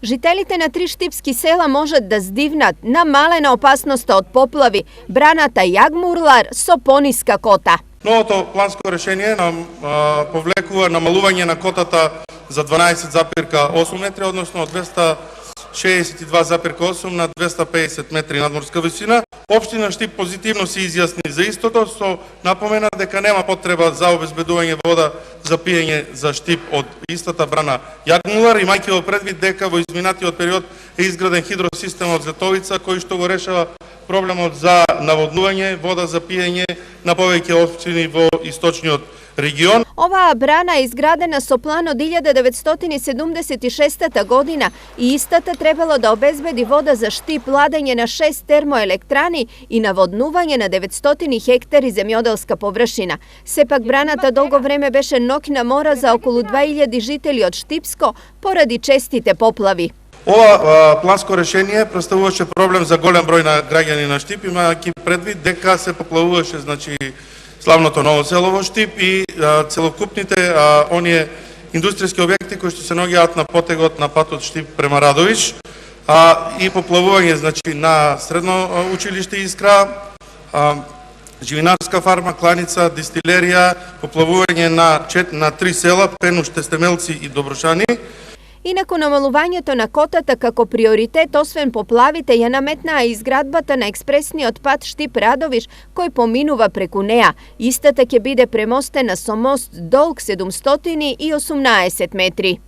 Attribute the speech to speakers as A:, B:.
A: Жителите на 3 штипски села можат да здивнат на малена опасноста од поплави браната Јагмурлар со пониска кота.
B: Новото планско решение нам повлекува намалување на котата за 12,8 метри, односно од 262,8 на 250 метри надморска висина. Општина Штип позитивно се изјасни за истото, со напомена дека нема потреба за обезбедување вода за пиење за Штип од истата брана Јагмурлар, имајќи во предвид дека во изминатиот период е изграден хидросистем од Зетовица, кој што го решава проблемот за наводнување, вода за пиење на повеќе општини во источниот регион.
A: Оваа брана е изградена со план од 1976 година и истата требало да обезбеди вода за Штип, ладење на 6 термоелектрани и наводнување на 900 хектари земјоделска површина. Сепак браната долго време беше ноќна мора за околу 2000 жители од Штипско поради честите поплави.
B: Ова планско решение представуваше проблем за голем број на граѓани на Штип, имајќи предвид дека се поплавуваше славното ново село во Штип и целокупните оние индустријски објекти кои што се наоѓаат на потегот на патот Штип према Радовиш, и поплавување на средно училиште Искра, живинарска фарма, кланица, дистилерија, поплавување на 3 села, Пенуш, Тестемелци и Доброшани.
A: Инаку намалувањето на котата како приоритет, освен поплавите, ја наметнаа изградбата на експресниот пат Штип-Радовиш, кој поминува преку неа. Истата ќе биде премостена со мост долг 718 метри.